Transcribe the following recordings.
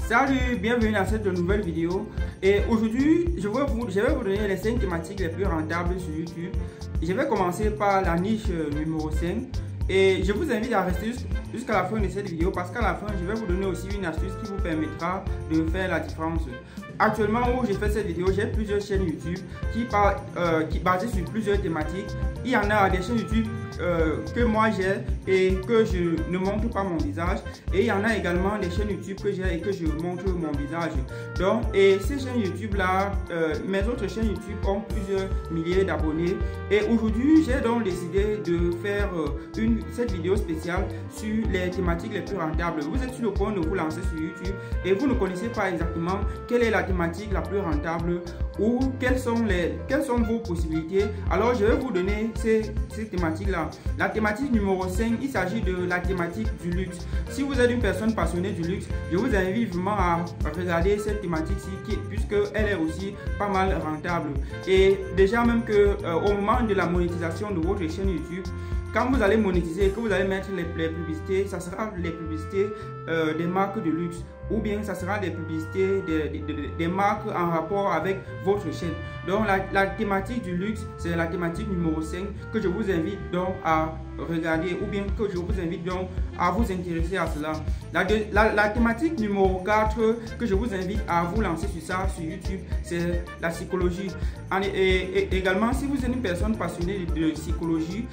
Salut, bienvenue dans cette nouvelle vidéo. Et aujourd'hui, je vais vous donner les 5 thématiques les plus rentables sur YouTube. Je vais commencer par la niche numéro 5. Et je vous invite à rester jusqu'à la fin de cette vidéo parce qu'à la fin, je vais vous donner aussi une astuce qui vous permettra de faire la différence. Actuellement, où j'ai fait cette vidéo, j'ai plusieurs chaînes YouTube qui basées sur plusieurs thématiques. Il y en a des chaînes YouTube que moi j'ai et que je ne montre pas mon visage. Et il y en a également des chaînes YouTube que j'ai et que je montre mon visage. Donc, et ces chaînes YouTube là, mes autres chaînes YouTube ont plusieurs milliers d'abonnés. Et aujourd'hui, j'ai donc décidé de faire cette vidéo spéciale sur les thématiques les plus rentables. Vous êtes sur le point de vous lancer sur YouTube et vous ne connaissez pas exactement quelle est la thématique la plus rentable ou quelles sont vos possibilités. Alors je vais vous donner ces thématiques là. La thématique numéro 5, il s'agit de la thématique du luxe. Si vous êtes une personne passionnée du luxe, je vous invite vraiment à regarder cette thématique-ci puisque elle est aussi pas mal rentable. Et déjà même que au moment de la monétisation de votre chaîne YouTube, quand vous allez monétiser et que vous allez mettre les publicités, ça sera les publicités des marques de luxe ou bien ça sera des publicités des marques en rapport avec votre chaîne. Donc la thématique du luxe, c'est la thématique numéro 5 que je vous invite donc à regarder ou bien que je vous invite donc à vous intéresser à cela. La thématique numéro 4 que je vous invite à vous lancer sur ça sur YouTube, c'est la psychologie. Et également, si vous êtes une personne passionnée de psychologie,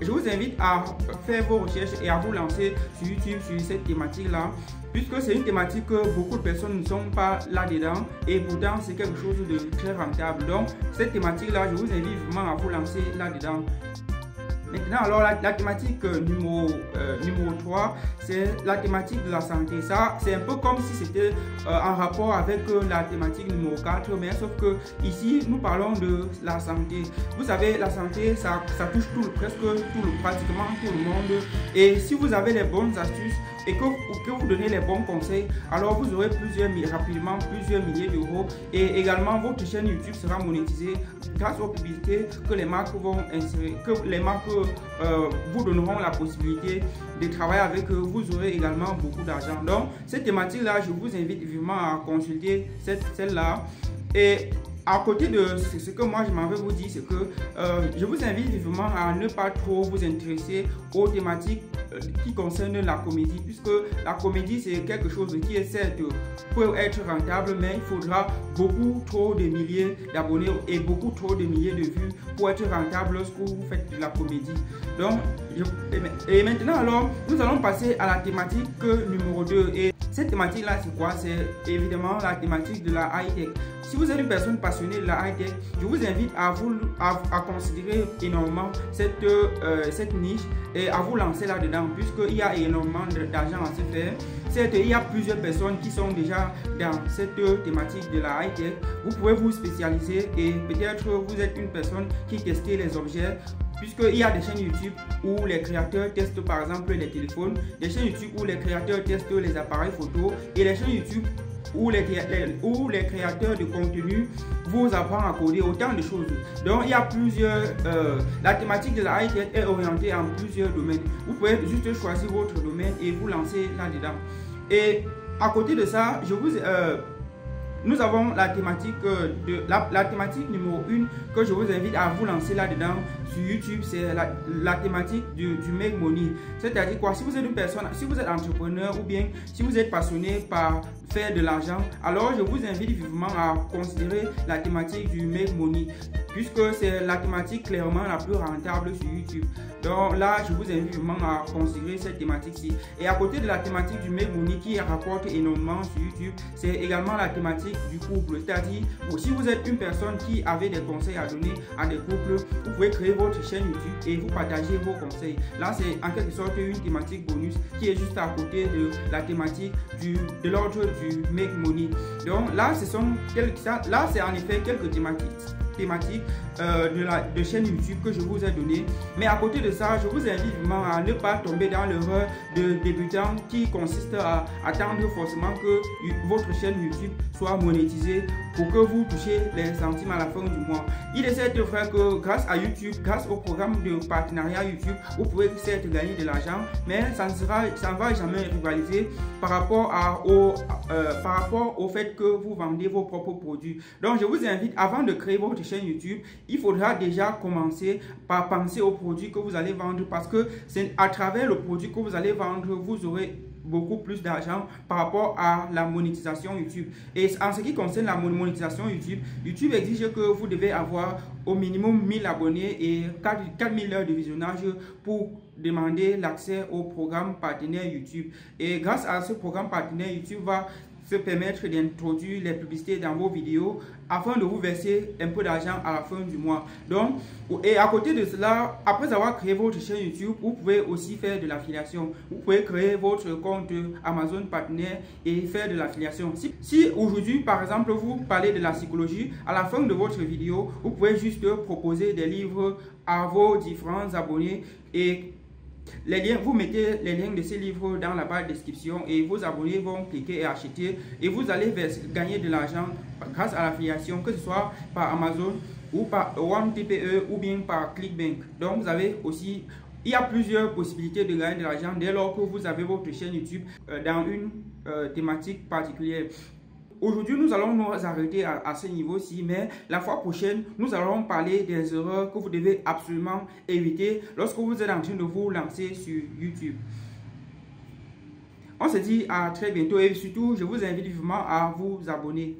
je vous invite à faire vos recherches et à vous lancer sur YouTube sur cette thématique-là, puisque c'est une thématique que beaucoup de personnes ne sont pas là-dedans et pourtant c'est quelque chose de très rentable. Donc cette thématique-là, je vous invite vraiment à vous lancer là-dedans. Maintenant, alors la thématique numéro 3, c'est la thématique de la santé. Ça, c'est un peu comme si c'était en rapport avec la thématique numéro 4, mais sauf que ici, nous parlons de la santé. Vous savez, la santé, ça touche pratiquement tout le monde. Et si vous avez les bonnes astuces et que vous donnez les bons conseils, alors vous aurez rapidement plusieurs milliers d'euros. Et également, votre chaîne YouTube sera monétisée grâce aux publicités que les marques vont insérer, que les marques vous donneront la possibilité de travailler avec eux. Vous aurez également beaucoup d'argent. Donc cette thématique là, je vous invite vivement à consulter celle-là. Et à côté de ce que moi je m'en vais vous dire, c'est que je vous invite vivement à ne pas trop vous intéresser aux thématiques qui concernent la comédie, puisque la comédie c'est quelque chose qui est certes peut être rentable, mais il faudra beaucoup trop de milliers d'abonnés et beaucoup trop de milliers de vues pour être rentable lorsque vous faites de la comédie. Donc et maintenant alors nous allons passer à la thématique numéro 2. Et cette thématique là, c'est quoi? C'est évidemment la thématique de la high-tech. Si vous êtes une personne passionnée de la high-tech, je vous invite à considérer énormément cette niche et à vous lancer là-dedans, puisqu'il y a énormément d'argent à se faire. Certes, il y a plusieurs personnes qui sont déjà dans cette thématique de la high-tech. Vous pouvez vous spécialiser et peut-être vous êtes une personne qui teste les objets, puisqu'il y a des chaînes YouTube où les créateurs testent par exemple les téléphones, des chaînes YouTube où les créateurs testent les appareils photo et les chaînes YouTube où les créateurs de contenu vous apprennent à coder, autant de choses. Donc il y a plusieurs, la thématique de la high-tech est orientée en plusieurs domaines. Vous pouvez juste choisir votre domaine et vous lancer là-dedans. Et à côté de ça, nous avons la thématique la thématique numéro 1 que je vous invite à vous lancer là-dedans sur YouTube, c'est la thématique du make money. C'est-à-dire quoi? Si vous êtes une personne, si vous êtes entrepreneur ou bien si vous êtes passionné par faire de l'argent, alors je vous invite vivement à considérer la thématique du make money, puisque c'est la thématique clairement la plus rentable sur YouTube. Donc là, je vous invite vraiment à considérer cette thématique-ci. Et à côté de la thématique du make money qui rapporte énormément sur YouTube, c'est également la thématique du couple. C'est-à-dire, si vous êtes une personne qui avait des conseils à donner à des couples, vous pouvez créer votre chaîne YouTube et vous partagez vos conseils. Là, c'est en quelque sorte une thématique bonus qui est juste à côté de la thématique de l'ordre du make money. Donc là, c'est en effet quelques thématiques de chaîne YouTube que je vous ai donné. Mais à côté de ça, je vous invite vraiment à ne pas tomber dans l'erreur de débutant qui consiste à attendre forcément que votre chaîne YouTube soit monétisée pour que vous touchiez les centimes à la fin du mois. Il est certes vrai que grâce à YouTube, grâce au programme de partenariat YouTube, vous pouvez certes gagner de l'argent, mais ça ne va jamais rivaliser par rapport au fait que vous vendez vos propres produits. Donc je vous invite, avant de créer votre chaîne YouTube, il faudra déjà commencer par penser aux produits que vous allez vendre, parce que c'est à travers le produit que vous allez vendre, vous aurez beaucoup plus d'argent par rapport à la monétisation YouTube. Et en ce qui concerne la monétisation YouTube, YouTube exige que vous devez avoir au minimum 1000 abonnés et 4000 heures de visionnage pour demander l'accès au programme partenaire YouTube. Et grâce à ce programme partenaire, YouTube va se permettre d'introduire les publicités dans vos vidéos afin de vous verser un peu d'argent à la fin du mois. Donc, et à côté de cela, après avoir créé votre chaîne YouTube, vous pouvez aussi faire de l'affiliation. Vous pouvez créer votre compte Amazon partenaire et faire de l'affiliation. Si aujourd'hui, par exemple, vous parlez de la psychologie, à la fin de votre vidéo, vous pouvez juste proposer des livres à vos différents abonnés et les liens, vous mettez les liens de ces livres dans la barre de description et vos abonnés vont cliquer et acheter et vous allez gagner de l'argent grâce à l'affiliation, que ce soit par Amazon ou par OneTPE ou bien par Clickbank. Donc vous avez aussi, il y a plusieurs possibilités de gagner de l'argent dès lors que vous avez votre chaîne YouTube dans une thématique particulière. Aujourd'hui, nous allons nous arrêter à ce niveau-ci, mais la fois prochaine, nous allons parler des erreurs que vous devez absolument éviter lorsque vous êtes en train de vous lancer sur YouTube. On se dit à très bientôt et surtout, je vous invite vivement à vous abonner.